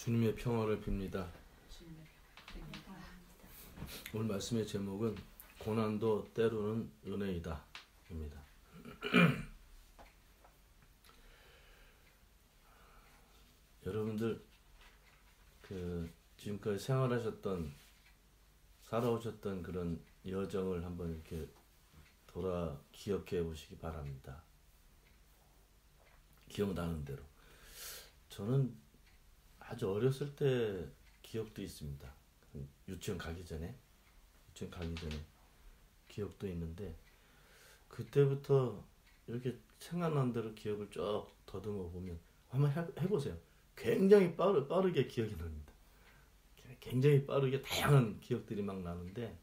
주님의 평화를 빕니다. 오늘 말씀의 제목은 고난도 때로는 은혜이다 입니다. 여러분들 지금까지 살아오셨던 그런 여정을 한번 이렇게 기억해 보시기 바랍니다. 기억나는 대로. 저는 아주 어렸을 때 기억도 있습니다. 유치원 가기 전에 기억도 있는데, 그때부터 이렇게 생각난 대로 기억을 쭉 더듬어 보면 한번 해보세요. 굉장히 빠르게 기억이 납니다. 굉장히 빠르게 다양한 기억들이 막 나는데,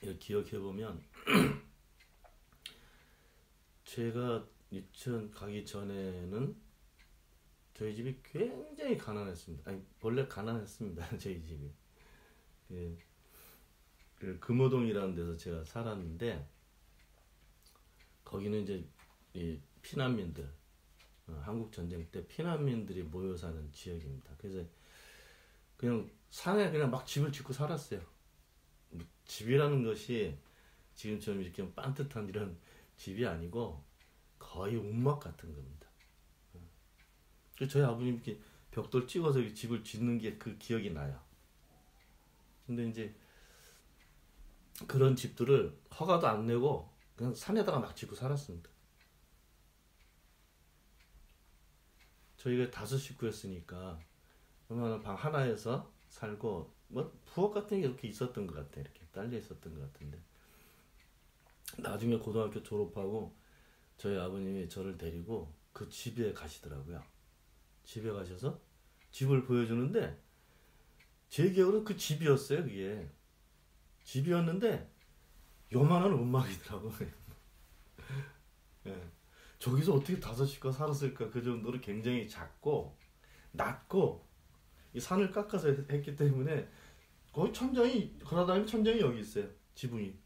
이렇게 기억해 보면 제가 유치원 가기 전에는 저희 집이 굉장히 가난했습니다. 아니, 원래 가난했습니다. 저희 집이. 금호동이라는 데서 제가 살았는데, 거기는 이제 이 피난민들, 한국 전쟁 때 피난민들이 모여 사는 지역입니다. 그래서 그냥 산에 그냥 막 집을 짓고 살았어요. 집이라는 것이 지금처럼 이렇게 반듯한 이런 집이 아니고 거의 운막 같은 겁니다. 저희 아버님 이렇게 벽돌 찍어서 집을 짓는 게 그 기억이 나요. 근데 이제 그런 집들을 허가도 안 내고 그냥 산에다가 막 짓고 살았습니다. 저희가 5 식구였으니까 그러면 방 하나에서 살고, 뭐 부엌 같은 게 이렇게 있었던 것 같아요. 이렇게 딸려 있었던 것 같은데, 나중에 고등학교 졸업하고 저희 아버님이 저를 데리고 그 집에 가시더라고요. 집에 가셔서 집을 보여주는데, 제 기억으로는 그 집이었어요. 그게 집이었는데 요만한 운막이더라고요. 예. 저기서 어떻게 5 식구가 살았을까, 그 정도로 굉장히 작고 낮고, 이 산을 깎아서 했기 때문에 거의 천장이, 걸어다니면 천장이 여기 있어요. 지붕이.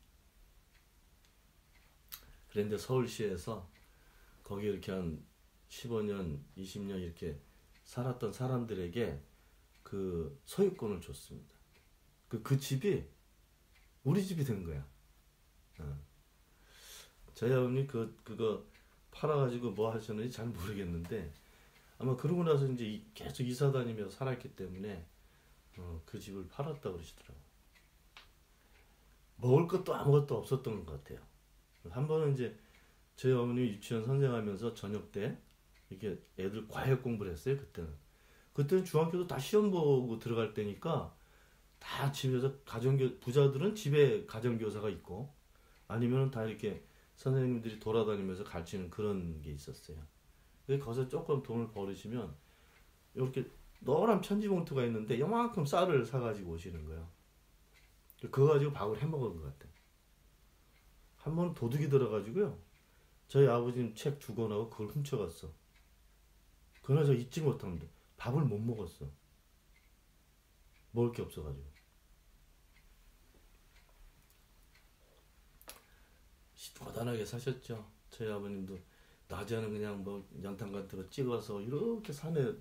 그런데 서울시에서 거기 이렇게 한 15년, 20년 이렇게 살았던 사람들에게 그 소유권을 줬습니다. 그 집이 우리 집이 된 거야. 저희 아버님이 그거 팔아가지고 뭐 하셨는지 잘 모르겠는데, 아마 그러고 나서 이제 계속 이사 다니면서 살았기 때문에 그 집을 팔았다고 그러시더라고요. 먹을 것도 아무것도 없었던 것 같아요. 한 번은 이제 저희 어머님이 유치원 선생하면서 저녁 때 이렇게 애들 과외 공부를 했어요. 그때는 중학교도 다 시험 보고 들어갈 때니까 다 집에서 부자들은 집에 가정교사가 있고, 아니면 다 이렇게 선생님들이 돌아다니면서 가르치는 그런 게 있었어요. 거기서 조금 돈을 벌으시면 이렇게 노란 편지 봉투가 있는데 요만큼 쌀을 사가지고 오시는 거예요. 그거 가지고 밥을 해먹은 것 같아요. 한 번 도둑이 들어가지고요, 저희 아버지는 책 주거나고 그걸 훔쳐갔어. 그러나 저 잊지 못합니다. 밥을 못 먹었어. 먹을 게 없어가지고. 고단하게 사셨죠. 저희 아버님도 낮에는 그냥 뭐 연탄 같은 거 찍어서 이렇게 산에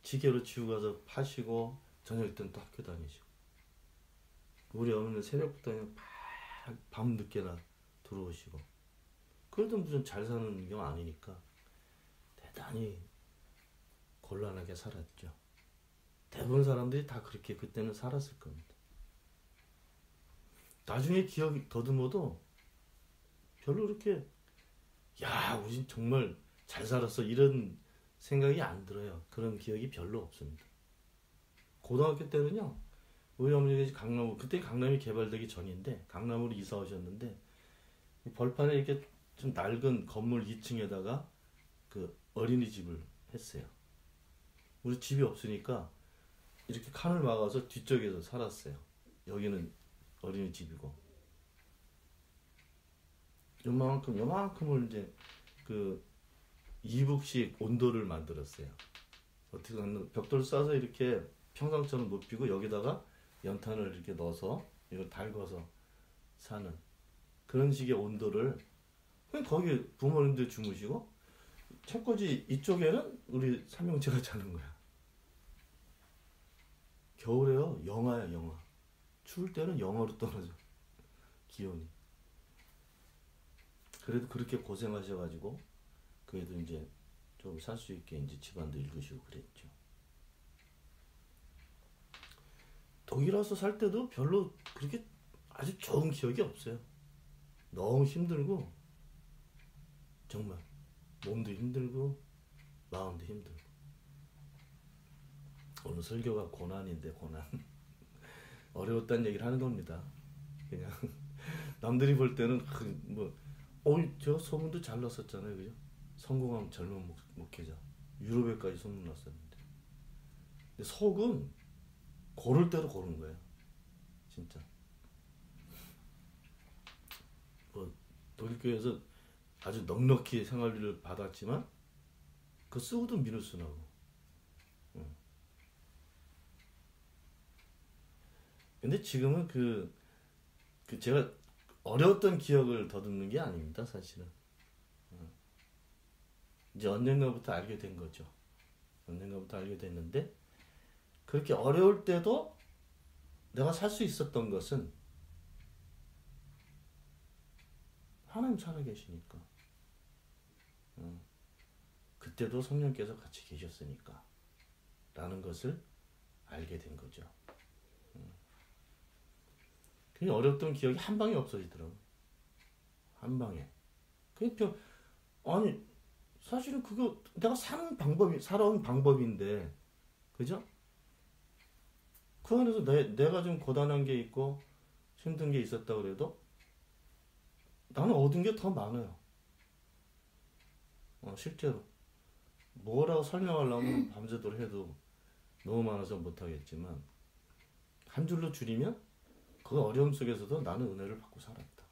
지게로 지고 가서 파시고, 저녁 때는 또 학교 다니시고. 우리 어머니는 새벽부터 그냥 밤 늦게나 들어오시고. 그래도 무슨 잘 사는 경 아니니까 대단히 곤란하게 살았죠. 대부분 사람들이 다 그렇게 그때는 살았을 겁니다. 나중에 기억이 더듬어도 별로 그렇게 우린 정말 잘 살았어 이런 생각이 안 들어요. 그런 기억이 별로 없습니다. 고등학교 때는요, 우리 어머니가 그때 강남이 개발되기 전인데 강남으로 이사 오셨는데, 벌판에 이렇게 좀 낡은 건물 2층에다가 그 어린이집을 했어요. 우리 집이 없으니까 이렇게 칸을 막아서 뒤쪽에서 살았어요. 여기는 어린이집이고. 요만큼을 이제 그 2북씩 온도를 만들었어요. 어떻게 하면 벽돌 싸서 이렇게 평상처럼 높이고, 여기다가 연탄을 이렇게 넣어서 이걸 달궈서 사는 그런 식의 온도를, 그냥 거기 부모님들 주무시고, 책꽂이 이쪽에는 우리 삼형제가 자는 거야. 겨울에요 영하야 영하. 추울 때는 영하로 떨어져 기온이. 그래도 그렇게 고생하셔가지고 그래도 이제 좀 살 수 있게 이제 집안도 읽으시고 그랬죠. 독일 와서 살 때도 별로 그렇게 아주 좋은 기억이 없어요. 너무 힘들고 정말 몸도 힘들고 마음도 힘들고. 오늘 설교가 고난인데 고난. 어려웠다는 얘기를 하는 겁니다. 그냥 남들이 볼 때는 저 소문도 잘 났었잖아요, 그죠? 성공한 젊은 목회자 유럽에까지 소문 났었는데. 근데 속은 고를 대로 고른 거예요, 진짜. 독일 교회에서 아주 넉넉히 생활비를 받았지만 그 쓰고도 미누스나고. 근데 지금은 제가 어려웠던 기억을 더듬는 게 아닙니다, 사실은. 이제 언젠가부터 알게 된 거죠. 언젠가부터 알게 됐는데, 그렇게 어려울 때도 내가 살 수 있었던 것은 하나님 살아계시니까. 그때도 성령께서 같이 계셨으니까 라는 것을 알게 된 거죠. 그게 어렵던 기억이 한 방에 없어지더라고요. 한 방에. 아니 사실은 그거 내가 살아온 방법인데, 그죠? 그 안에서 내가 좀 고단한 게 있고 힘든 게 있었다 그래도 나는 얻은 게 더 많아요. 실제로 뭐라고 설명하려면 밤새도록 해도 너무 많아서 못하겠지만, 한 줄로 줄이면 그 어려움 속에서도 나는 은혜를 받고 살았다.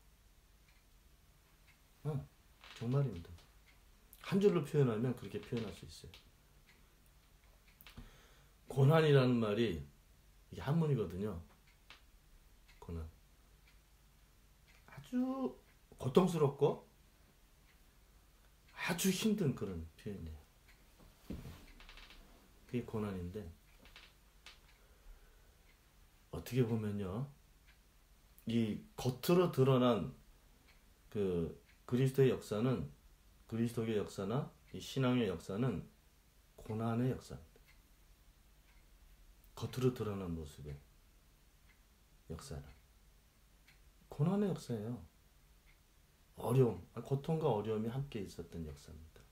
정말입니다. 한 줄로 표현하면 그렇게 표현할 수 있어요. 고난이라는 말이 이게 한문이거든요. 고난. 아주 고통스럽고 아주 힘든 그런 표현이에요. 그게 고난인데, 어떻게 보면요, 이 겉으로 드러난 그 그리스도의 역사는, 그리스도의 역사나 이 신앙의 역사는 고난의 역사입니다. 겉으로 드러난 모습의 역사는 고난의 역사예요. 고통과 어려움이 함께 있었던 역사입니다.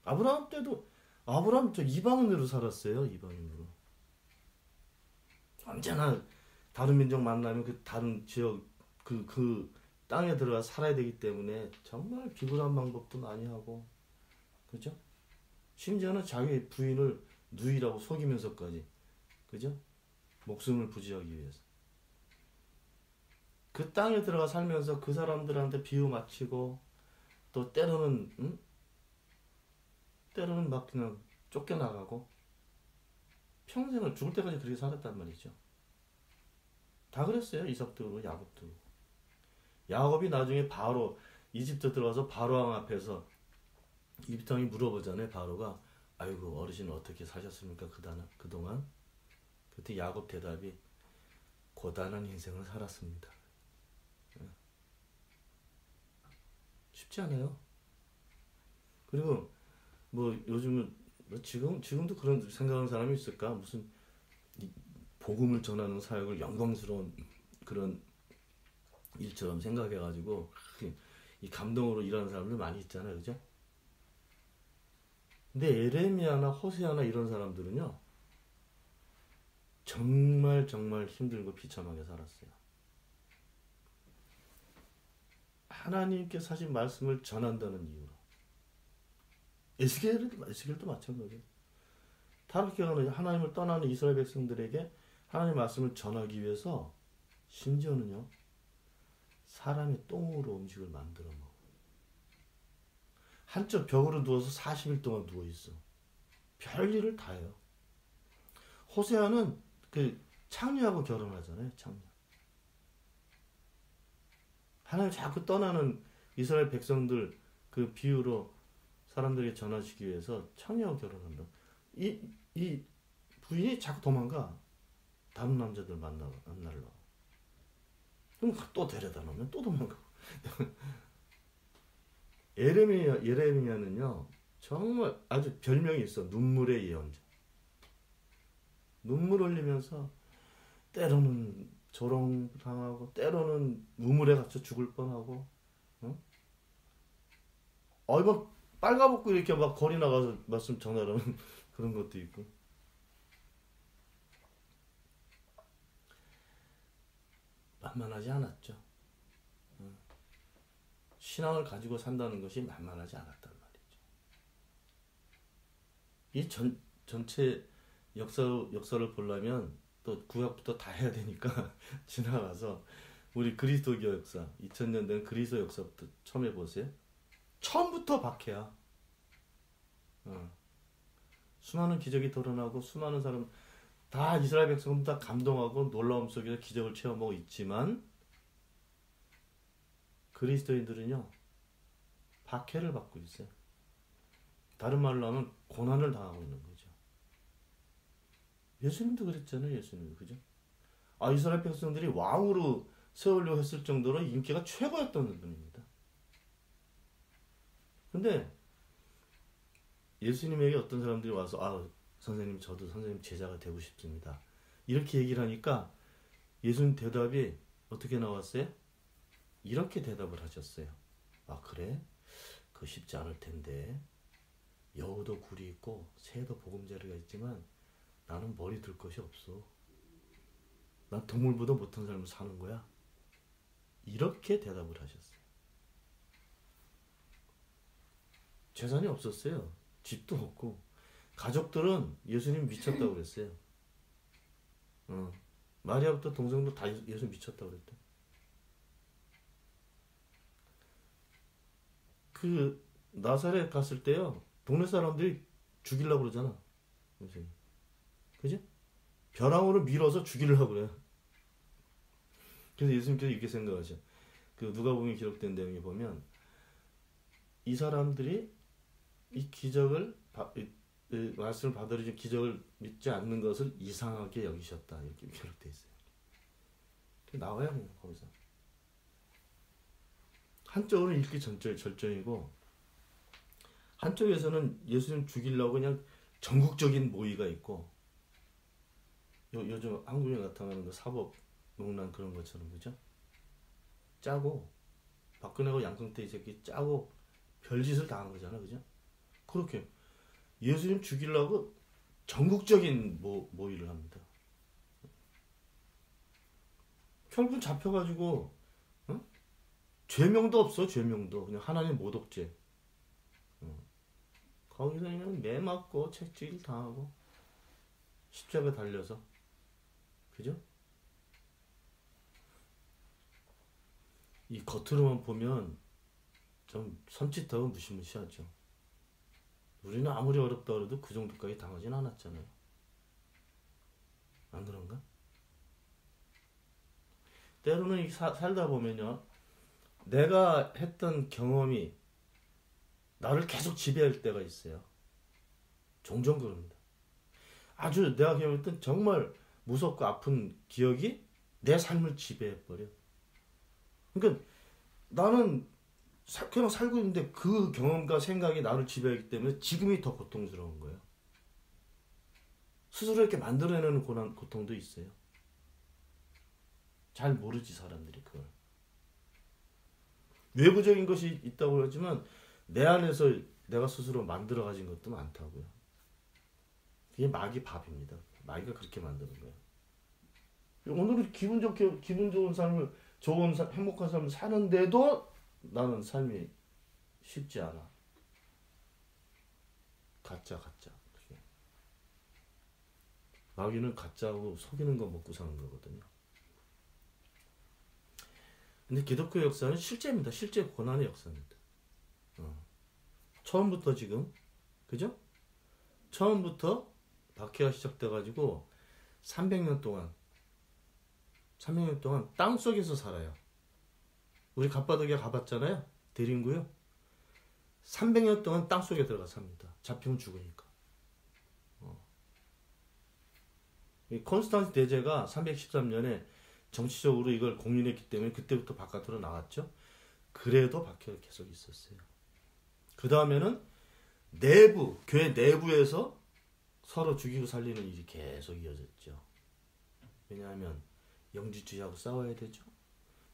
아브라함 때도, 아브라함 저 이방인으로 살았어요. 이방인으로. 언제나 다른 민족 만나면 그 다른 지역 그 땅에 들어가 살아야 되기 때문에 정말 비굴한 방법도 많이 하고, 그죠? 심지어는 자기 부인을 누이라고 속이면서까지, 그죠? 목숨을 부지하기 위해서 그 땅에 들어가 살면서 그 사람들한테 비유 맞히고, 또 때로는 막 그냥 쫓겨나가고, 평생을 죽을 때까지 그렇게 살았단 말이죠. 다 그랬어요. 이삭도 그렇고 야곱도 그렇고. 야곱이 나중에 이집트 들어가서 바로왕 앞에서 이집트 왕이 물어보잖아요. 바로가 아이고 어르신 어떻게 사셨습니까 그동안? 그때 야곱 대답이 고단한 인생을 살았습니다. 쉽지 않아요. 그리고 요즘은 지금도 그런 생각하는 사람이 있을까? 무슨 복음을 전하는 사역을 영광스러운 그런 일처럼 생각해가지고 이 감동으로 일하는 사람들 많이 있잖아요, 그죠? 근데 에레미야나 호세아나 이런 사람들은요, 정말 힘들고 비참하게 살았어요. 하나님께서 하신 말씀을 전한다는 이유로. 에스겔도 마찬가지예요. 타락해가는 하나님을 떠나는 이스라엘 백성들에게 하나님의 말씀을 전하기 위해서 심지어는요, 사람의 똥으로 음식을 만들어 먹어. 한쪽 벽으로 누워서 40일 동안 누워있어. 별일을 다 해요. 호세아는 창녀하고 결혼하잖아요. 창녀. 하나님 자꾸 떠나는 이스라엘 백성들 그 비유로 사람들에게 전하시기 위해서 창녀하고 결혼한다. 이 부인이 자꾸 도망가. 다른 남자들 만나려고. 그럼 또 데려다 놓으면 또 도망가고. 예레미야는요, 정말 아주 별명이 있어. 눈물의 예언자. 눈물 흘리면서 때로는 조롱당하고 때로는 우물에 갇혀 죽을 뻔하고, 막 빨가벗고 이렇게 막 거리 나가서 말씀 전하라는 그런 것도 있고. 만만하지 않았죠. 신앙을 가지고 산다는 것이 만만하지 않았단 말이죠. 이 전체 역사를 보려면 또 구약부터 다 해야 되니까 지나가서 우리 그리스도교 역사, 2000년 된 그리스도 역사부터 처음 해보세요. 처음부터 박해야. 수많은 기적이 드러나고 수많은 사람 다 이스라엘 백성은 다 감동하고 놀라움 속에서 기적을 체험하고 있지만 그리스도인들은요 박해를 받고 있어요. 다른 말로 하면 고난을 당하고 있는 거죠. 예수님도 그랬잖아요. 예수님도 그죠? 이스라엘 백성들이 왕으로 세우려고 했을 정도로 인기가 최고였던 분입니다. 근데 예수님에게 어떤 사람들이 와서 선생님 저도 선생님 제자가 되고 싶습니다. 이렇게 얘기를 하니까 예수님 대답이 어떻게 나왔어요? 이렇게 대답을 하셨어요. 그래? 그거 쉽지 않을 텐데. 여우도 굴이 있고 새도 보금자리가 있지만 나는 머리 들 것이 없어. 난 동물보다 못한 삶을 사는 거야. 이렇게 대답을 하셨어요. 재산이 없었어요. 집도 없고. 가족들은 예수님 미쳤다고 그랬어요. 마리아부터 동생도 다 예수 미쳤다고 그랬대. 그 나사렛 갔을 때요. 동네 사람들이 죽이려고 그러잖아. 예수님. 그지? 벼랑으로 밀어서 죽이려고 그래요. 그래서 예수님께서 이렇게 생각하셔. 그 누가복음에 기록된 내용에 보면 이 사람들이 이 기적을 말씀을 받아들이는 기적을 믿지 않는 것을 이상하게 여기셨다. 이렇게 기록되어 있어요. 나와야 그냥 거기서. 한쪽으로는 일기절정이고 한쪽에서는 예수님 죽이려고 그냥 전국적인 모의가 있고 요즘 한국에 나타나는 그 사법농단 그런 것처럼 그죠? 짜고 박근혜하고 양승태 이 새끼 짜고 별짓을 다 한 거잖아. 그죠? 그렇게 예수님 죽이려고 전국적인 모의를 합니다. 결국 잡혀가지고 죄명도 없어. 죄명도 그냥 하나님 모독죄. 거기서 그냥 매 맞고 채찍질 당하고 십자가 달려서 그죠? 이 겉으로만 보면 좀 섬찟하고 무시무시하죠. 우리는 아무리 어렵다 그래도 그 정도까지 당하진 않았잖아요. 안 그런가? 때로는 살다 보면요, 내가 했던 경험이 나를 계속 지배할 때가 있어요. 종종 그럽니다. 아주 내가 경험했던 정말 무섭고 아픈 기억이 내 삶을 지배해버려. 그러니까 나는 그냥 살고 있는데 그 경험과 생각이 나를 지배하기 때문에 지금이 더 고통스러운 거예요. 스스로 이렇게 만들어내는 고통도 있어요. 잘 모르지 사람들이 그걸. 외부적인 것이 있다고 하지만 내 안에서 내가 스스로 만들어 가진 것도 많다고요. 그게 마귀 밥입니다. 마귀가 그렇게 만드는 거예요. 오늘은 기분 좋은 삶을, 행복한 삶을 사는데도 나는 삶이 쉽지 않아. 가짜. 그게. 마귀는 가짜하고 속이는 거 먹고 사는 거거든요. 근데 기독교 역사는 실제입니다. 실제 고난의 역사입니다. 처음부터 지금, 그죠? 처음부터 박해가 시작돼가지고 300년 동안 땅 속에서 살아요. 우리 갑바도기아 가봤잖아요. 대림구요. 300년 동안 땅 속에 들어가 삽니다. 잡히면 죽으니까. 이 콘스탄스 대제가 313년에 정치적으로 이걸 공인했기 때문에 그때부터 바깥으로 나갔죠. 그래도 박해가 계속 있었어요. 그 다음에는 교회 내부에서 서로 죽이고 살리는 일이 계속 이어졌죠. 왜냐하면 영지주의하고 싸워야 되죠.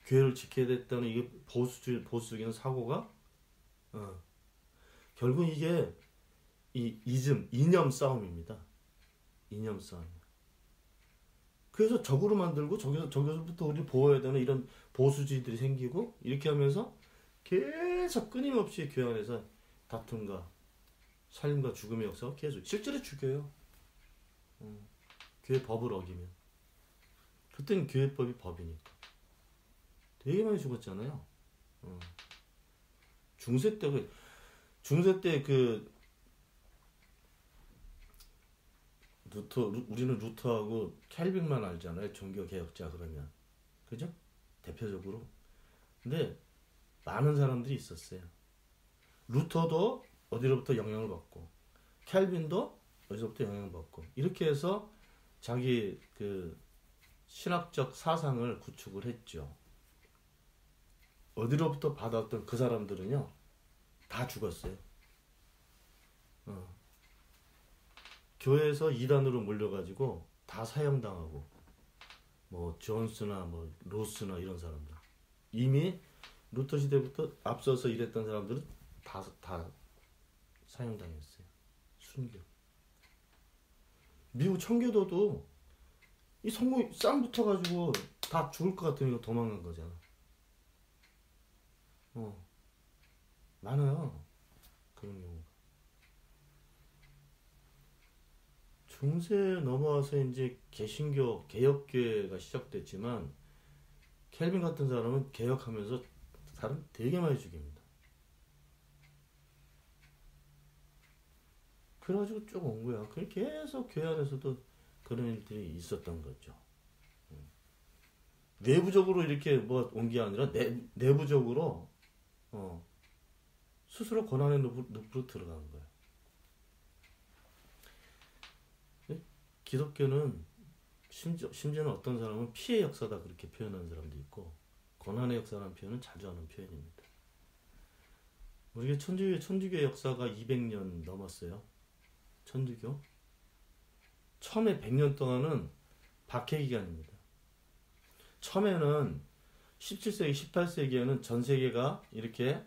교회를 지켜야 됐다는 이게 보수적인 사고가 결국 이게 이념 싸움입니다. 이념 싸움. 그래서 적으로 만들고 저기서부터 우리 보호해야 되는 이런 보수주의들이 생기고 이렇게 하면서 계속 끊임없이 교회 안에서 다툼과 살림과 죽음의 역사가 계속 실제로 죽여요. 교회 법을 어기면. 그때는 교회법이 법이니까. 되게 많이 죽었잖아요. 중세 때 우리는 루터하고 캘빈만 알잖아요. 종교개혁자 그러면. 그죠? 대표적으로. 근데 많은 사람들이 있었어요. 루터도 어디로부터 영향을 받고 캘빈도 어디서부터 영향을 받고 이렇게 해서 자기 신학적 사상을 구축을 했죠. 어디로부터 받았던 그 사람들은요 다 죽었어요. 교회에서 이단으로 몰려가지고 다 사형당하고 뭐 존스나 뭐 로스나 이런 사람들 이미 루터 시대부터 앞서서 일했던 사람들은 다 사형당했어요. 순교. 미국 청교도도 이 성공 쌈 붙어가지고 다 죽을 것 같으니까 도망간 거잖아. 많아요. 그런 경우가. 중세에 넘어와서 이제 개신교, 개혁교회가 시작됐지만 켈빈 같은 사람은 개혁하면서 사람 되게 많이 죽입니다. 그래가지고 쭉 온 거야. 계속 교회 안에서도 그런 일들이 있었던 거죠. 내부적으로 이렇게 뭐 온 게 아니라 내부적으로 스스로 고난의 늪으로 들어간 거예요. 기독교는 심지어는 어떤 사람은 피해 역사다 그렇게 표현하는 사람도 있고 고난의 역사라는 표현은 자주 하는 표현입니다. 우리가 천주교 역사가 200년 넘었어요. 천주교. 처음에 100년 동안은 박해 기간입니다. 처음에는 17세기, 18세기에는 전 세계가 이렇게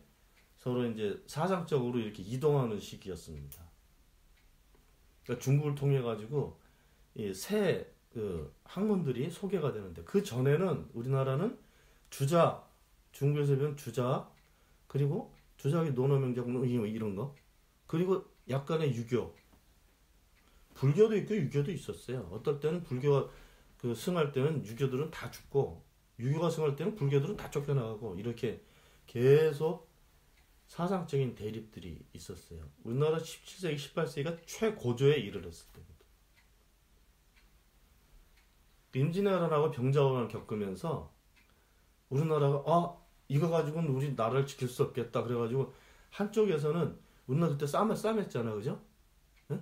서로 이제 사상적으로 이렇게 이동하는 시기였습니다. 그러니까 중국을 통해 가지고 새 학문들이 소개가 되는데 그 전에는 우리나라는 주작, 중국에서 배운 주작, 그리고 주작의 논어명작 이런 거, 그리고 약간의 유교, 불교도 있고 유교도 있었어요. 어떨 때는 불교가 승할 때는 유교들은 다 죽고 유교가 승할 때는 불교들은 다 쫓겨나가고 이렇게 계속 사상적인 대립들이 있었어요. 우리나라 17세기, 18세기가 최고조에 이르렀을 때입니다. 임진왜란하고 병자호란을 겪으면서 우리나라가 이거 가지고는 우리 나라를 지킬 수 없겠다 그래가지고 한쪽에서는 우리나라 그때 싸맸잖아, 그죠? 네?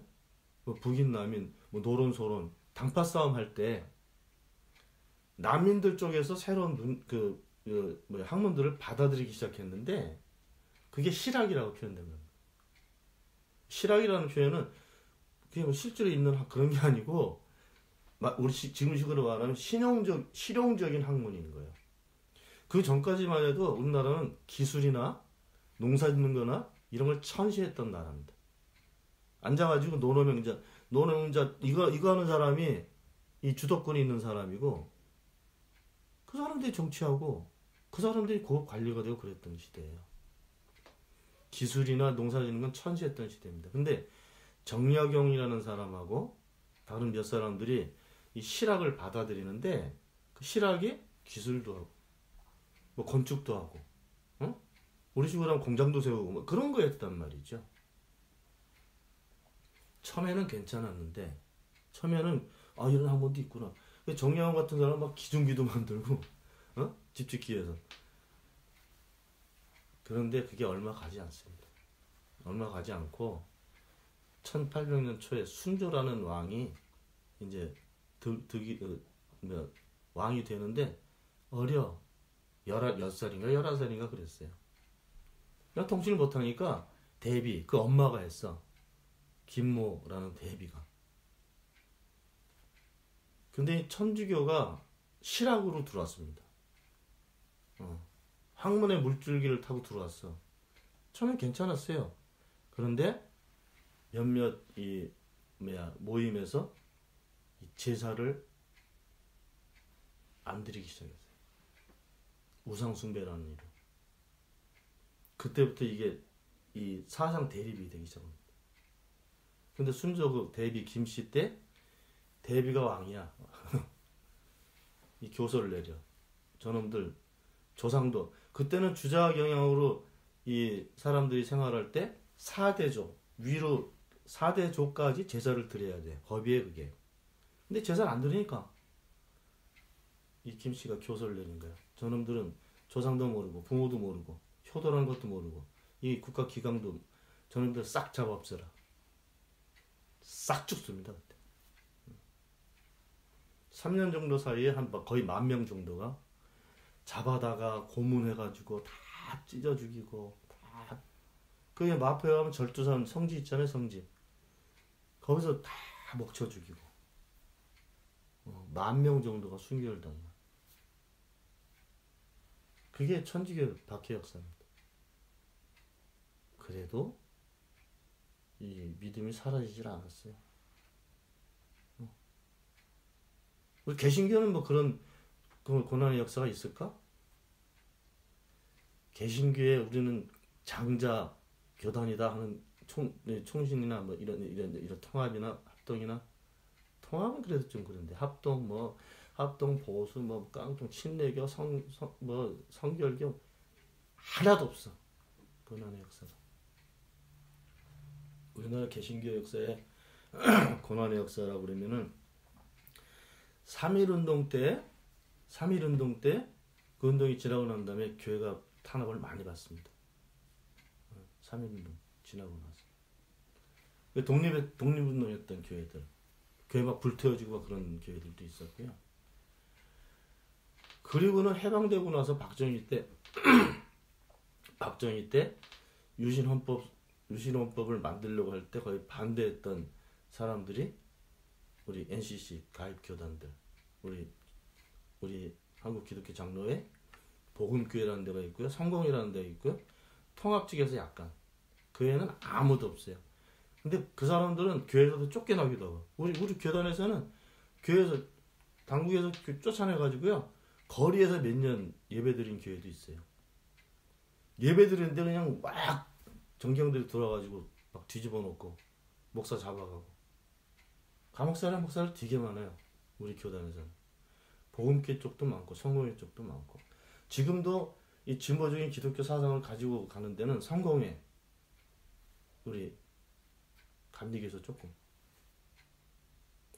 뭐 북인 남인 뭐 노론 소론 당파 싸움 할 때 난민들 쪽에서 새로운 학문들을 받아들이기 시작했는데 그게 실학이라고 표현된 겁니다. 실학이라는 표현은 그게 뭐 실제로 있는 그런 게 아니고 우리 지금식으로 말하면 실용적인 학문인 거예요. 그 전까지만 해도 우리나라는 기술이나 농사 짓는 거나 이런 걸 천시했던 나라입니다. 앉아가지고 논어명자 이거 하는 사람이 이 주도권이 있는 사람이고 그 사람들이 정치하고 그 사람들이 고급 관리가 되고 그랬던 시대예요. 기술이나 농사 짓는 건 천시했던 시대입니다. 근데 정약용이라는 사람하고 다른 몇 사람들이 이 실학을 받아들이는데 그 실학이 기술도 하고 뭐 건축도 하고 우리 식으로 하면 공장도 세우고 뭐 그런 거였단 말이죠. 처음에는 괜찮았는데 처음에는 이런 학문도 있구나. 정약용 같은 사람은 막 기둥기도 만들고 집 짓기 위해서. 그런데 그게 얼마 가지 않습니다. 얼마 가지 않고 1800년 초에 순조라는 왕이 이제 득이 왕이 되는데 어려. 10살인가 11살인가 그랬어요. 그냥 통치를 못하니까 대비, 그 엄마가 했어. 김모라는 대비가. 근데 천주교가 실학으로 들어왔습니다. 학문의 물줄기를 타고 들어왔어. 처음엔 괜찮았어요. 그런데 몇몇 모임에서 이 제사를 안 드리기 시작했어요. 우상숭배라는 이름. 그때부터 이게 이 사상 대립이 되기 시작합니다. 근데 순조 그 대비 김씨 때 대비가 왕이야. 이 교서를 내려. 저놈들 조상도 그때는 주작 영향으로 이 사람들이 생활할 때 4대조 위로 4대조까지 제사를 드려야 돼. 법이에 그게. 근데 제사를 안 드리니까 이 김씨가 교서를 내는 거야. 저놈들은 조상도 모르고 부모도 모르고 효도라는 것도 모르고 이 국가 기강도 저놈들 싹 잡아 없애라. 싹 죽습니다. 그때. 3년 정도 사이에 한 거의 10,000명 정도가 잡아다가 고문해가지고 다 찢어 죽이고 다 그게 마포에 가면 절두산 성지 있잖아요. 성지 거기서 다 먹쳐 죽이고 10,000명 정도가 순교를 당해요. 그게 천주교 박해 역사입니다. 그래도 이 믿음이 사라지질 않았어요. 우리 개신교는 뭐 그런 고난의 역사가 있을까? 개신교에 우리는 장자 교단이다 하는 총신이나 뭐 이런 통합이나 합동이나 통합은 그래도 좀 그런데 합동 보수 깡통 친례교 성결교 하나도 없어. 고난의 역사가. 우리나라 개신교 역사에 고난의 역사라고 그러면은 3.1운동 때 그 운동이 지나고 난 다음에 교회가 탄압을 많이 받습니다. 3.1운동 지나고 나서 독립운동했던 교회들 교회 막 불태워지고 그런 교회들도 있었고요. 그리고는 해방되고 나서 박정희 때 유신헌법을 만들려고 할 때 거의 반대했던 사람들이 우리 NCC 가입 교단들, 우리 한국 기독교 장로회 복음교회라는 데가 있고요, 성공이라는 데가 있고요, 통합 측에서 약간 교회는 아무도 없어요. 근데 그 사람들은 교회에서도 쫓겨나기도 하고 우리 교단에서는 교회에서 당국에서 쫓아내가지고요 거리에서 몇 년 예배드린 교회도 있어요. 예배드리는데 그냥 막 정경들이 돌아가지고 막 뒤집어 놓고 목사 잡아가고 감옥살이 목사를 되게 많아요. 우리 교단에서는 복음교회 쪽도 많고 성공회 쪽도 많고 지금도 이 진보적인 기독교 사상을 가지고 가는 데는 성공회 우리 감리교에서 조금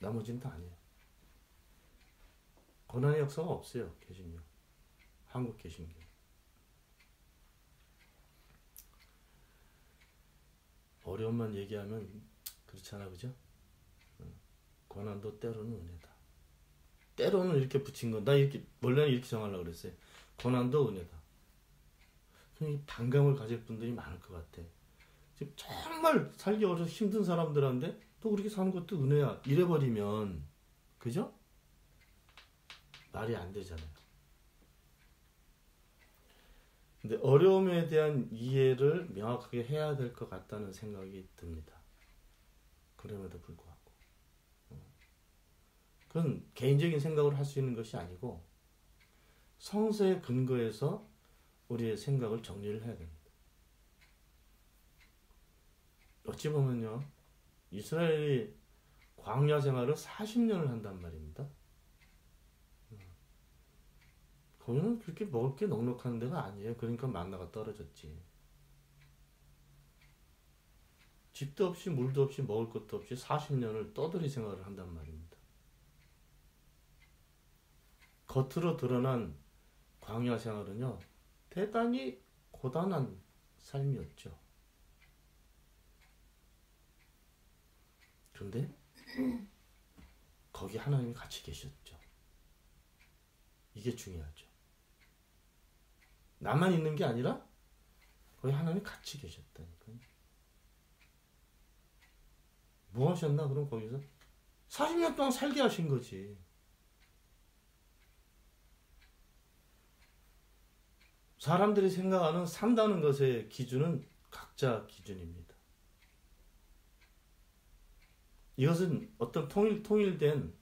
나머지는 다 아니에요. 고난의 역사가 없어요. 개신교 한국 개신교 어려움만 얘기하면 그렇잖아 그죠? 고난도 때로는 은혜다. 때로는 이렇게 붙인 건 나 이렇게 원래는 이렇게 정하려고 그랬어요. 고난도 은혜다. 그냥 반감을 가질 분들이 많을 것 같아. 지금 정말 살기 어려서 힘든 사람들한테 또 그렇게 사는 것도 은혜야. 이래버리면 그죠? 말이 안 되잖아요. 근데 어려움에 대한 이해를 명확하게 해야 될 것 같다는 생각이 듭니다. 그럼에도 불구하고 그건 개인적인 생각을 할 수 있는 것이 아니고 성서에 근거해서 우리의 생각을 정리를 해야 됩니다. 어찌 보면요 이스라엘이 광야 생활을 40년을 한단 말입니다. 거기는 그렇게 먹을 게 넉넉한 데가 아니에요. 그러니까 만나가 떨어졌지. 집도 없이 물도 없이 먹을 것도 없이 40년을 떠들이 생활을 한단 말입니다. 겉으로 드러난 광야 생활은요 대단히 고단한 삶이었죠. 그런데 거기 하나님이 같이 계셨죠. 이게 중요하죠. 나만 있는 게 아니라 거기 하나님이 같이 계셨다니까요. 뭐 하셨나 그럼 거기서? 40년 동안 살게 하신 거지. 사람들이 생각하는 산다는 것의 기준은 각자 기준입니다. 이것은 어떤 통일된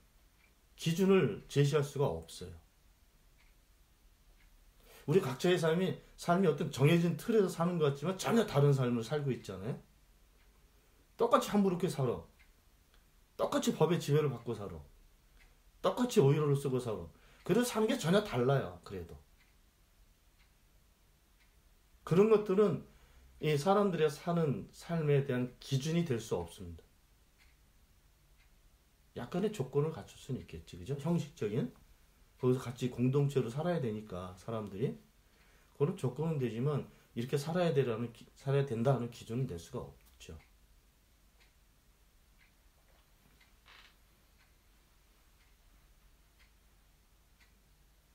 기준을 제시할 수가 없어요. 우리 각자의 삶이 어떤 정해진 틀에서 사는 것 같지만 전혀 다른 삶을 살고 있잖아요. 똑같이 함부롭게 살아. 똑같이 법의 지배를 받고 살아. 똑같이 오이로를 쓰고 살아. 그래도 사는 게 전혀 달라요. 그래도. 그런 것들은 이 사람들의 사는 삶에 대한 기준이 될 수 없습니다. 약간의 조건을 갖출 수는 있겠지. 그죠? 형식적인. 거기서 같이 공동체로 살아야 되니까 사람들이. 그런 조건은 되지만 이렇게 살아야 된다는 기준은 될 수가 없죠.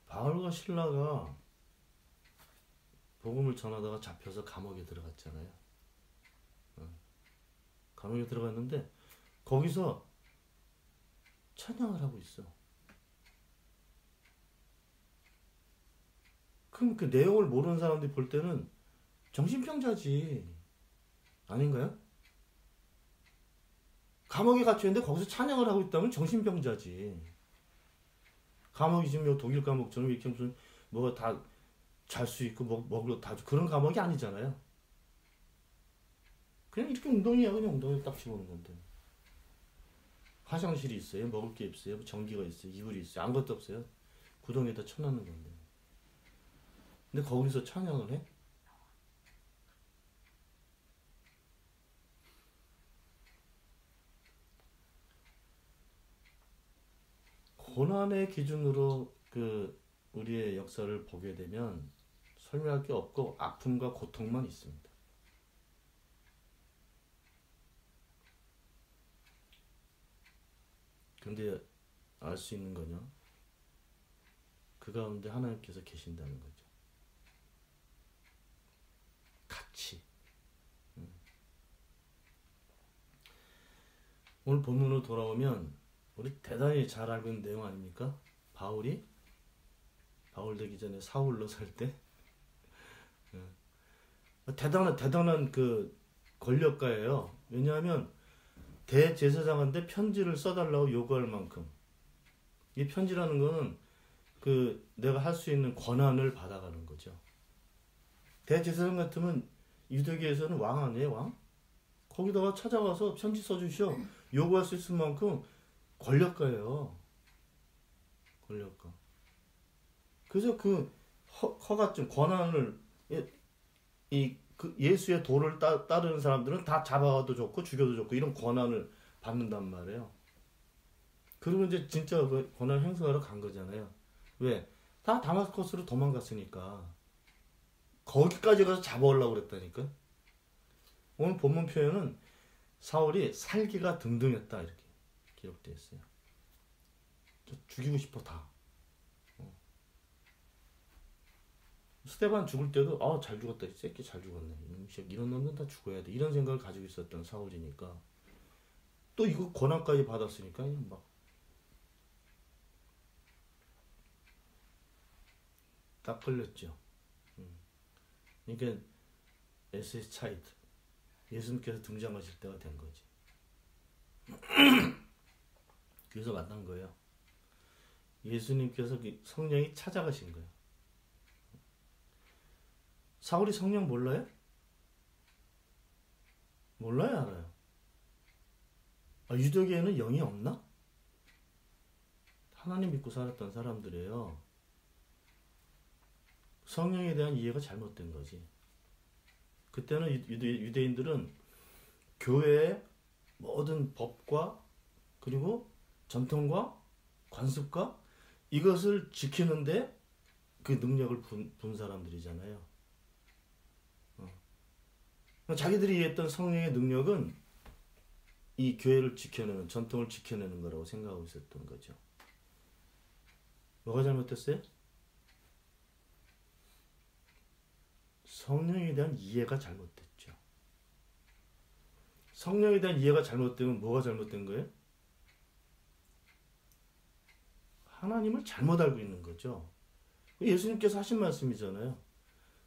바울과 실라가 복음을 전하다가 잡혀서 감옥에 들어갔잖아요. 감옥에 들어갔는데 거기서 찬양을 하고 있어. 그럼 그 내용을 모르는 사람들이 볼 때는 정신병자지. 아닌가요? 감옥에 갇혀있는데 거기서 찬양을 하고 있다면 정신병자지. 감옥이 지금 독일 감옥처럼 이렇게 무슨 뭐가 다 잘 수 있고 먹으러 다 그런 감옥이 아니잖아요. 그냥 이렇게 웅덩이야. 그냥 웅덩이 딱 집어넣는 건데. 화장실이 있어요. 먹을 게 있어요. 전기가 있어요. 이불이 있어요. 아무것도 없어요. 구덩이에다 쳐넣는 건데. 근데 거기서 찬양을 해? 고난의 기준으로 우리의 역사를 보게 되면 설명할 게 없고 아픔과 고통만 있습니다. 근데 알 수 있는 거냐? 그 가운데 하나님께서 계신다는 거죠. 같이. 오늘 본문으로 돌아오면 우리 대단히 잘 알고 있는 내용 아닙니까? 바울 되기 전에 사울로 살 때 대단한 그 권력가예요. 왜냐하면 대제사장한테 편지를 써달라고 요구할 만큼 이 편지라는 거는 내가 할 수 있는 권한을 받아가는 거죠. 대제사장 같으면 유대교에서는 왕 아니에요, 왕? 거기다가 찾아가서 편지 써주시오. 요구할 수 있을 만큼 권력가예요. 권력가. 그래서 허가증, 권한을 예수의 도를 따르는 사람들은 다 잡아도 좋고 죽여도 좋고 이런 권한을 받는단 말이에요. 그리고 이제 진짜 그 권한 행사하러 간 거잖아요. 왜? 다 다마스커스로 도망갔으니까. 거기까지 가서 잡아오려고 그랬다니까. 오늘 본문 표현은 사울이 살기가 등등했다 이렇게 기록되어 있어요. 죽이고 싶어 다. 스데반 죽을 때도 잘 죽었다. 이 새끼 잘 죽었네. 이런 놈은 다 죽어야 돼. 이런 생각을 가지고 있었던 사울이니까. 또 이거 권한까지 받았으니까 막 딱 걸렸죠. 그러니까 SS 차이드. 예수님께서 등장하실 때가 된 거지. 그래서 만난 거예요. 예수님께서 성령이 찾아가신 거예요. 사울이 성령 몰라요? 몰라요, 알아요? 유대교에는 영이 없나? 하나님 믿고 살았던 사람들이에요. 성령에 대한 이해가 잘못된 거지. 그때는 유대인들은 교회의 모든 법과 그리고 전통과 관습과 이것을 지키는데 그 능력을 분 사람들이잖아요. 자기들이 이해했던 성령의 능력은 이 교회를 지켜내는, 전통을 지켜내는 거라고 생각하고 있었던 거죠. 뭐가 잘못됐어요? 성령에 대한 이해가 잘못됐죠. 성령에 대한 이해가 잘못되면 뭐가 잘못된 거예요? 하나님을 잘못 알고 있는 거죠. 예수님께서 하신 말씀이잖아요.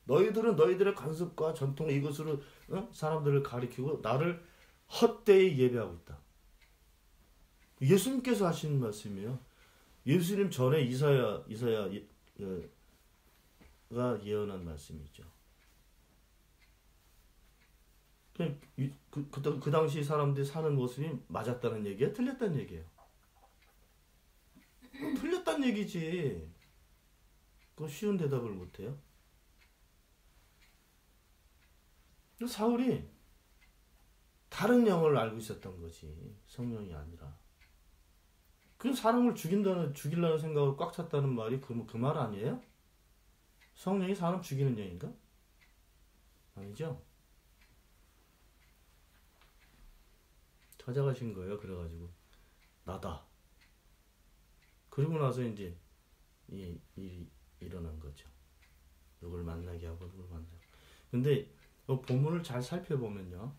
너희들은 너희들의 관습과 전통 이것으로 사람들을 가리키고 나를 헛되이 예배하고 있다. 예수님께서 하신 말씀이에요. 예수님 전에 이사야가 예언한 말씀이죠. 그 당시 사람들이 사는 모습이 맞았다는 얘기예요? 틀렸다는 얘기예요? 틀렸다는 얘기지. 그거 쉬운 대답을 못해요? 사울이 다른 영을 알고 있었던 거지. 성령이 아니라. 그 사람을 죽이려는 생각으로 꽉 찼다는 말이 그 말 아니에요? 성령이 사람 죽이는 영인가? 아니죠? 찾아가신 거예요. 그래가지고 나다. 그리고 나서 이제 이 일이 일어난 거죠. 누굴 만나게 하고 누굴 만나고. 근데 본문을 잘 살펴보면요.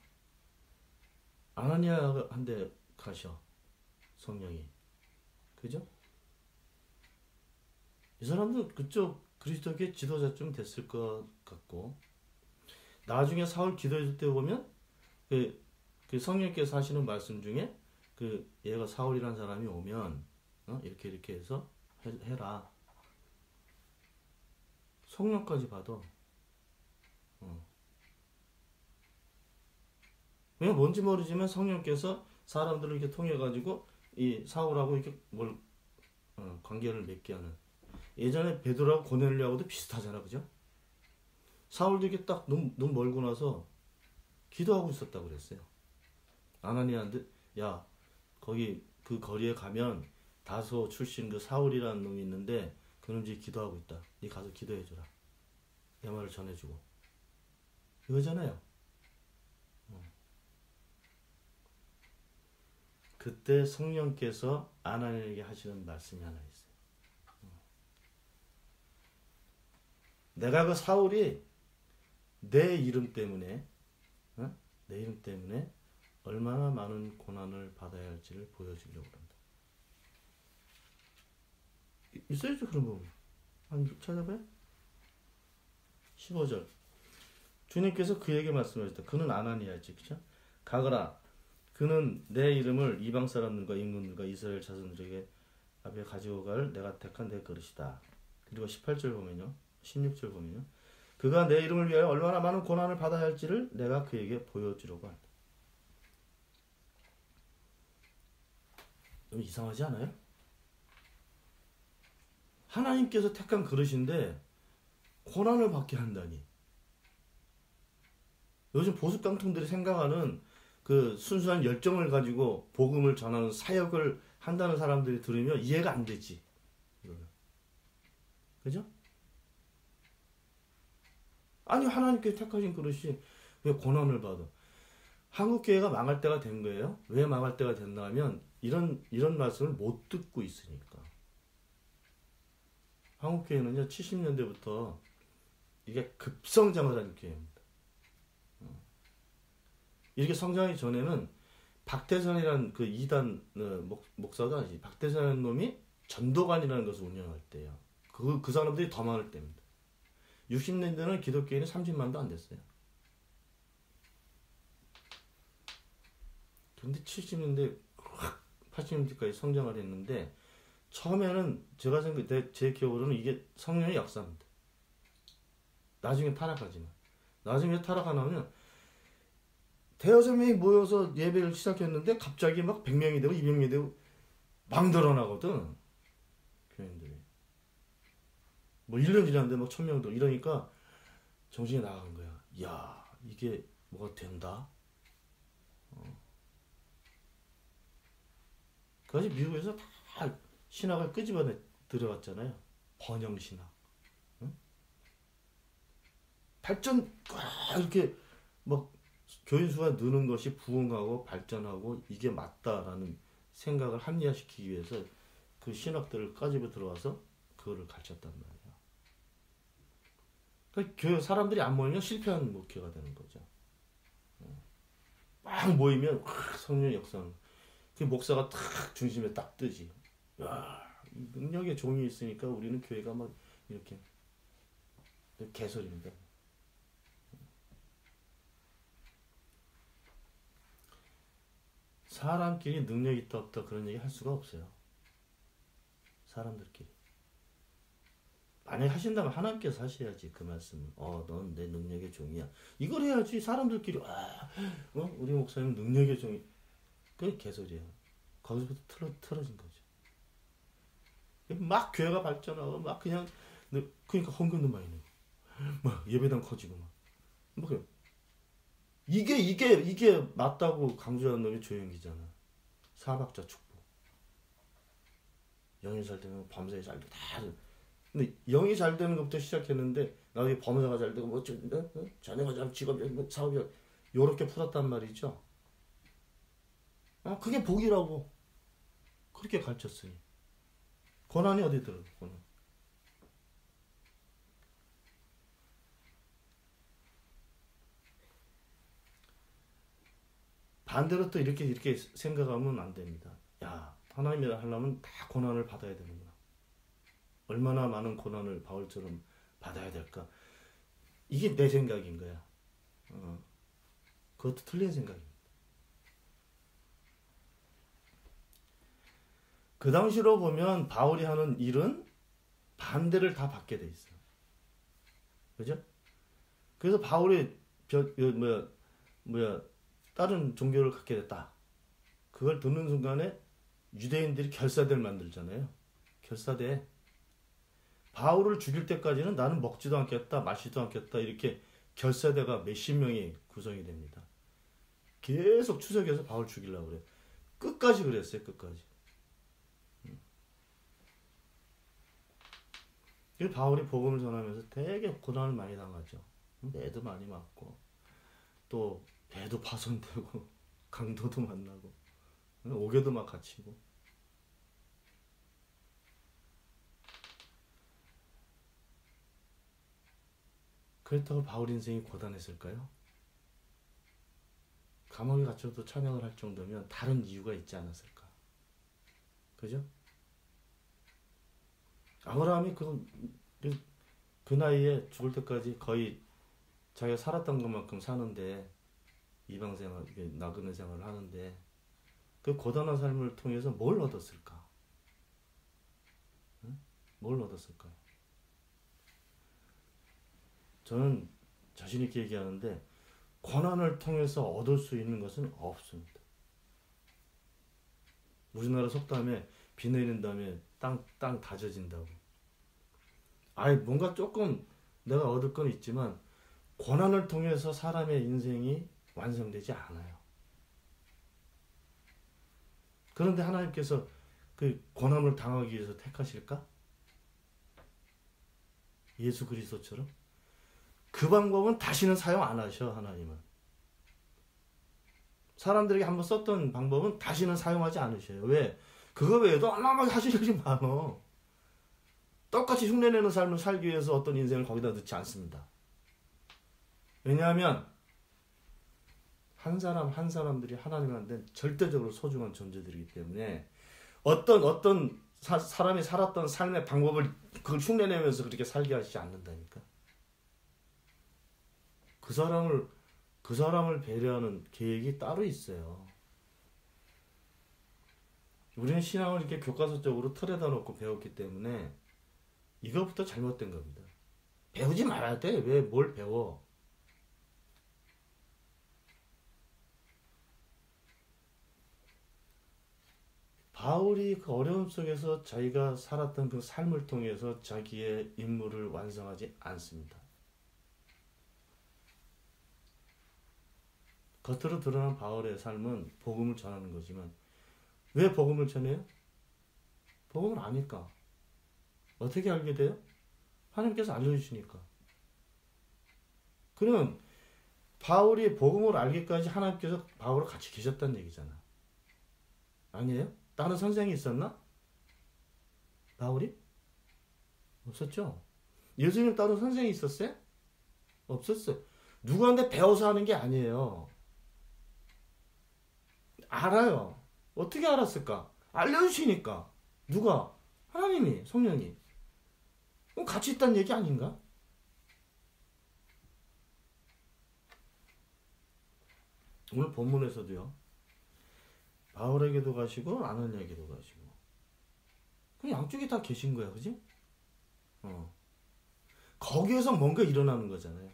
아나니아한테 가셔. 성령이. 그죠? 이 사람도 그쪽 그리스도교의 지도자쯤 됐을 것 같고, 나중에 사울 기도해줄 때 보면 그 성령께서 하시는 말씀 중에 얘가 사울이라는 사람이 오면 이렇게 해서 해라. 성령까지 받아. 왜 뭔지 모르지만 성령께서 사람들을 이렇게 통해 가지고 이 사울하고 이렇게 관계를 맺게 하는. 예전에 베드로하고 고넬료하고도 비슷하잖아, 그죠? 사울도 이렇게 딱 눈 멀고 나서 기도하고 있었다고 그랬어요. 아나니아한테, 야, 거기 그 거리에 가면 다소 출신 그 사울이라는 놈이 있는데 그놈 지금 기도하고 있다. 네 가서 기도해줘라. 내 말을 전해주고. 이거잖아요. 그때 성령께서 아나니아에게 하시는 말씀이 하나 있어요. 내가 그 사울이 내 이름 때문에 얼마나 많은 고난을 받아야 할지를 보여주려고 한다. 있어야죠, 그런 부분. 한번 찾아봐요. 15절. 주님께서 그에게 말씀하셨다. 그는 아나니아였지, 그죠? 가거라. 그는 내 이름을 이방 사람들과 임금들과 이스라엘 자손들에게 앞에 가지고 갈 내가 택한 내 그릇이다. 그리고 18절 보면요. 16절 보면요. 그가 내 이름을 위하여 얼마나 많은 고난을 받아야 할지를 내가 그에게 보여주려고 한다. 좀 이상하지 않아요? 하나님께서 택한 그릇인데 고난을 받게 한다니. 요즘 보수깡통들이 생각하는 그 순수한 열정을 가지고 복음을 전하는 사역을 한다는 사람들이 들으면 이해가 안 되지. 그죠? 아니, 하나님께서 택하신 그릇이 왜 고난을 받아? 한국교회가 망할 때가 된 거예요. 왜 망할 때가 됐나 하면 이런 말씀을 못 듣고 있으니까. 한국교회는요, 70년대부터 이게 급성장을 한 교회입니다. 이렇게 성장하기 전에는 박대선이라는 그 이단 목사가 아니지. 박대선이라는 놈이 전도관이라는 것을 운영할 때예요. 그 사람들이 더 많을 때입니다. 60년대는 기독교인이 30만도 안 됐어요. 근데 70년대, 80년대까지 성장을 했는데 처음에는 제 기억으로는 이게 성령의 역사입니다. 나중에 타락하지만. 나중에 타락하면 대여섯 명이 모여서 예배를 시작했는데 갑자기 막 100명이 되고 200명이 되고 막 늘어나거든. 교인들이. 뭐 1년 지났는데 막 1000명도 이러니까 정신이 나간 거야. 이야, 이게 뭐가 된다? 그래서 미국에서 다 신학을 끄집어내 들어왔잖아요. 번영신학. 응? 발전 이렇게 막 교인 수가 느는 것이 부흥하고 발전하고 이게 맞다라는 생각을 합리화시키기 위해서 그 신학들을 까집어 들어와서 그거를 가르쳤단 말이에요. 그러니까 교회 사람들이 안 모이면 실패한 목회가 되는 거죠. 막 모이면 성령 역상. 그 목사가 탁 중심에 딱 뜨지. 야, 능력의 종이 있으니까 우리는 교회가 막 이렇게 개소리입니다. 사람끼리 능력이 있다 없다 그런 얘기 할 수가 없어요. 사람들끼리. 만약에 하신다면 하나님께서 하셔야지 그 말씀을. 넌 내 능력의 종이야. 이걸 해야지. 사람들끼리 우리 목사님 능력의 종이. 그게 개소리야. 거기서부터 틀어진 거죠. 막 교회가 발전하고 막 그냥 그러니까 헌금도 많이 내고 막 예배당 커지고 막 그래. 이게 맞다고 강조하는 놈이 조영기잖아. 사박자 축복. 영이 잘 되면 범사에 잘 되고 다. 근데 영이 잘 되는 것부터 시작했는데 나중에 범사가 잘 되고 자녀가 잘 직업 사업이 요렇게 풀었단 말이죠. 그게 복이라고 그렇게 가르쳤으니 고난이 어디 들어? 고난. 반대로 또 이렇게 생각하면 안 됩니다. 야, 하나님이라 하려면 다 고난을 받아야 되는구나. 얼마나 많은 고난을 바울처럼 받아야 될까? 이게 내 생각인 거야. 그것도 틀린 생각입니다. 그 당시로 보면 바울이 하는 일은 반대를 다 받게 돼 있어요. 그죠? 그래서 바울이 다른 종교를 갖게 됐다. 그걸 듣는 순간에 유대인들이 결사대를 만들잖아요. 결사대. 바울을 죽일 때까지는 나는 먹지도 않겠다, 마시지도 않겠다 이렇게 결사대가 몇십 명이 구성이 됩니다. 계속 추적해서 바울 죽이려고 그래요. 끝까지 그랬어요. 끝까지. 바울이 복음을 전하면서 되게 고난을 많이 당하죠. 매도 많이 맞고 또 배도 파손되고 강도도 만나고 옥에도 막 갇히고. 그렇다고 바울 인생이 고단했을까요? 감옥에 갇혀도 찬양을 할 정도면 다른 이유가 있지 않았을까? 그죠? 아브라함이 그 나이에 죽을 때까지 거의 자기가 살았던 것만큼 사는데 이방 생활, 나그네 생활을 하는데 그 고단한 삶을 통해서 뭘 얻었을까? 응? 뭘 얻었을까요? 저는 자신 있게 얘기하는데 고난을 통해서 얻을 수 있는 것은 없습니다. 우리나라 속담에 비 내린 다음에 땅 다져진다고. 뭔가 조금 내가 얻을 건 있지만 고난을 통해서 사람의 인생이 완성되지 않아요. 그런데 하나님께서 그 고난을 당하기 위해서 택하실까? 예수 그리스도처럼? 그 방법은 다시는 사용 안 하셔, 하나님은. 사람들에게 한번 썼던 방법은 다시는 사용하지 않으셔요. 왜? 그거 외에도 얼마나 하실 일이 많어. 똑같이 흉내내는 삶을 살기 위해서 어떤 인생을 거기다 넣지 않습니다. 왜냐하면 한 사람들이 하나님한테는 절대적으로 소중한 존재들이기 때문에 어떤 사람이 살았던 삶의 방법을 그걸 흉내내면서 그렇게 살게 하시지 않는다니까. 그 사람을 배려하는 계획이 따로 있어요. 우리는 신앙을 이렇게 교과서적으로 틀에다 놓고 배웠기 때문에 이거부터 잘못된 겁니다. 배우지 말아야 돼. 왜 뭘 배워? 바울이 그 어려움 속에서 자기가 살았던 그 삶을 통해서 자기의 임무를 완성하지 않습니다. 겉으로 드러난 바울의 삶은 복음을 전하는 거지만 왜 복음을 전해요? 복음을 아니까. 어떻게 알게 돼요? 하나님께서 알려주시니까. 그러면 바울이 복음을 알기까지 하나님께서 바울을 같이 계셨다는 얘기잖아. 아니에요? 다른 선생이 있었나? 바울이? 없었죠. 예수님 따로 선생이 있었어요? 없었어요. 누구한테 배워서 하는 게 아니에요. 알아요. 어떻게 알았을까? 알려주시니까. 누가? 하나님이, 성령이. 그럼 같이 있다는 얘기 아닌가? 오늘 본문에서도요. 바울에게도 가시고 아나니아에게도 가시고. 그 양쪽이 다 계신 거야. 그지? 거기에서 뭔가 일어나는 거잖아요.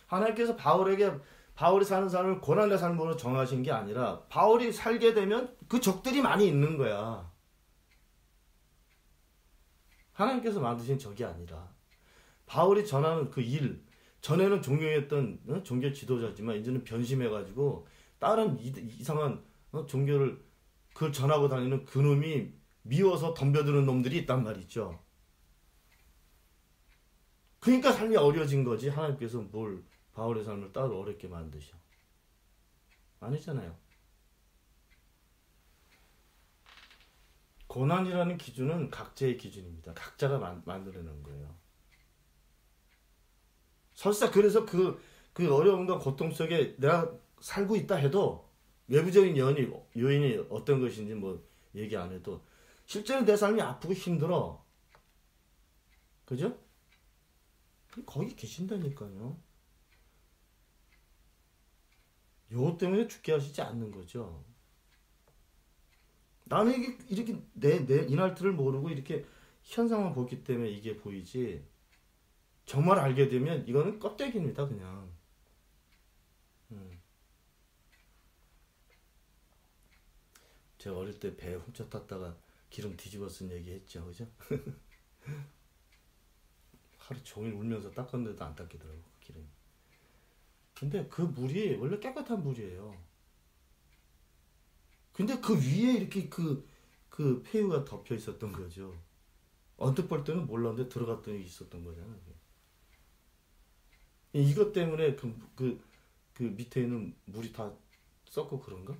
하나님께서 바울이 사는 삶을 고난의 삶으로 정하신 게 아니라 바울이 살게 되면 그 적들이 많이 있는 거야. 하나님께서 만드신 적이 아니라 바울이 전하는 그 일, 전에는 존경했던 종교 지도자지만 이제는 변심해가지고 다른 이상한 종교를 그걸 전하고 다니는 그놈이 미워서 덤벼드는 놈들이 있단 말이죠. 그러니까 삶이 어려진 거지. 하나님께서 뭘 바울의 삶을 따로 어렵게 만드셔. 아니잖아요. 고난이라는 기준은 각자의 기준입니다. 각자가 만들어낸 거예요. 설사 그래서 그 어려움과 고통 속에 내가 살고 있다 해도 외부적인 요인이 어떤 것인지 뭐 얘기 안 해도 실제로 내 삶이 아프고 힘들어. 그죠? 거기 계신다니까요. 요것 때문에 죽게 하시지 않는 거죠. 나는 이렇게 내 이날트를 모르고 이렇게 현상만 보기 때문에 이게 보이지. 정말 알게 되면 이거는 껍데기입니다, 그냥. 제가 어릴 때 배에 훔쳐 탔다가 기름 뒤집어 쓴 얘기 했죠, 그죠? 하루 종일 울면서 닦았는데도 안 닦이더라고, 그 기름이. 근데 그 물이 원래 깨끗한 물이에요. 근데 그 위에 이렇게 그 폐유가 덮여 있었던 거죠. 언뜻 볼 때는 몰랐는데 들어갔더니 있었던 거잖아요. 이것 때문에 그 밑에 있는 물이 다 썩고 그런가?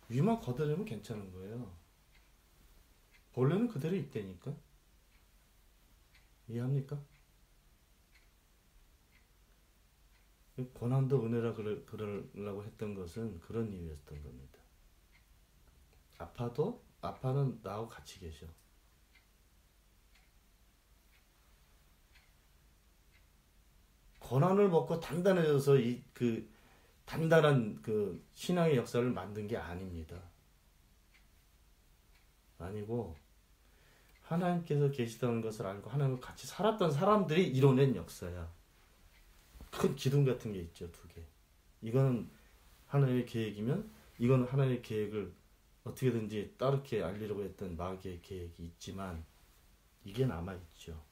위만 걷어내면 괜찮은 거예요. 본래는 그대로 있다니까. 이해합니까? 고난도 은혜라 그러려고 했던 것은 그런 이유였던 겁니다. 아파는 나하고 같이 계셔. 고난을 먹고 단단해져서 단단한 그 신앙의 역사를 만든 게 아닙니다. 아니고 하나님께서 계시다는 것을 알고 하나님과 같이 살았던 사람들이 이뤄낸 역사야. 큰 기둥 같은 게 있죠, 두 개. 이거는 하나님의 계획이면 이건 하나님의 계획을 어떻게든지 따르게 알리려고 했던 마귀의 계획이 있지만 이게 남아있죠.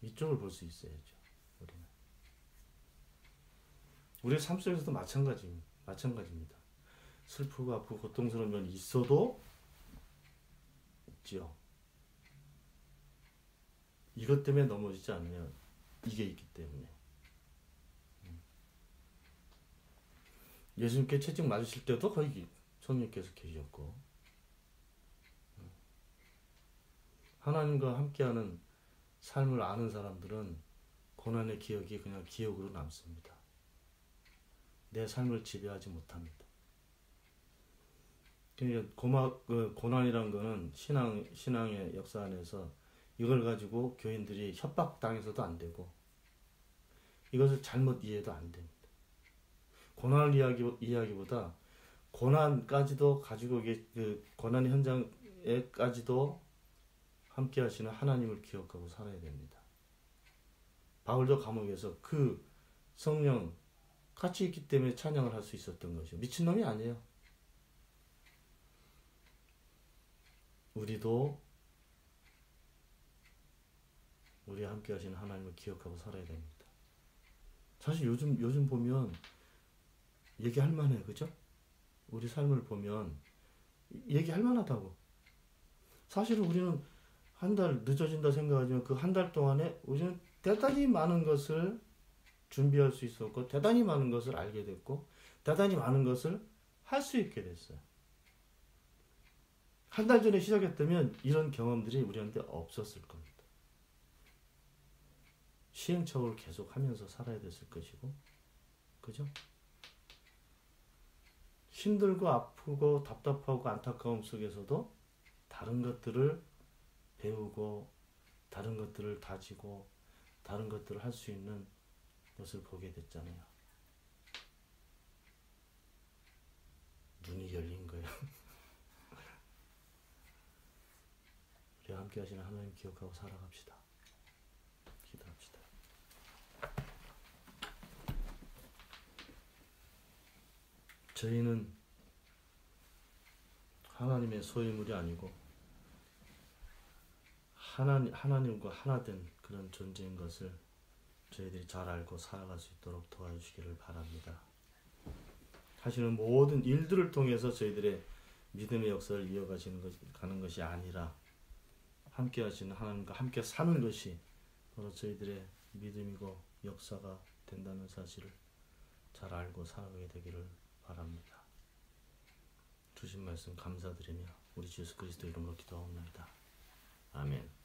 이쪽을 볼 수 있어야죠. 우리의 삶 속에서도 마찬가지입니다. 슬프고 아프고 고통스러운 면이 있어도 있지요. 이것 때문에 넘어지지 않으면 이게 있기 때문에. 예수님께 채찍 맞으실 때도 거기 성령께서 계셨고, 하나님과 함께하는 삶을 아는 사람들은 고난의 기억이 그냥 기억으로 남습니다. 내 삶을 지배하지 못합니다. 그러니까 고난이란 거는 신앙의 역사 안에서 이걸 가지고 교인들이 협박당해서도 안 되고 이것을 잘못 이해도 안 됩니다. 고난을 이야기보다 고난까지도 가지고 그 고난 현장에까지도 함께 하시는 하나님을 기억하고 살아야 됩니다. 바울도 감옥에서 그 성령 같이 있기 때문에 찬양을 할 수 있었던 것이죠. 미친놈이 아니에요. 우리도 우리와 함께 하시는 하나님을 기억하고 살아야 됩니다. 사실 요즘 보면 얘기할 만해, 그죠? 우리 삶을 보면 얘기할 만하다고. 사실은 우리는 한 달 늦어진다 생각하지만 그 한 달 동안에 우리는 대단히 많은 것을 준비할 수 있었고 대단히 많은 것을 알게 됐고 대단히 많은 것을 할 수 있게 됐어요. 한 달 전에 시작했다면 이런 경험들이 우리한테 없었을 겁니다. 시행착오를 계속 하면서 살아야 됐을 것이고, 그죠? 힘들고 아프고 답답하고 안타까움 속에서도 다른 것들을 배우고 다른 것들을 다지고 다른 것들을 할 수 있는 것을 보게 됐잖아요. 눈이 열린 거예요. 우리 함께 하시는 하나님 기억하고 살아갑시다. 기도합시다. 저희는 하나님의 소유물이 아니고 하나님과 하나 된 그런 존재인 것을 저희들이 잘 알고 살아갈 수 있도록 도와주시기를 바랍니다. 하시는 모든 일들을 통해서 저희들의 믿음의 역사를 가는 것이 아니라 함께 하시는 하나님과 함께 사는 것이 바로 저희들의 믿음이고 역사가 된다는 사실을 잘 알고 살아가게 되기를 바랍니다. 주신 말씀 감사드리며 우리 주 예수 그리스도 이름으로 기도하옵나이다. 아멘.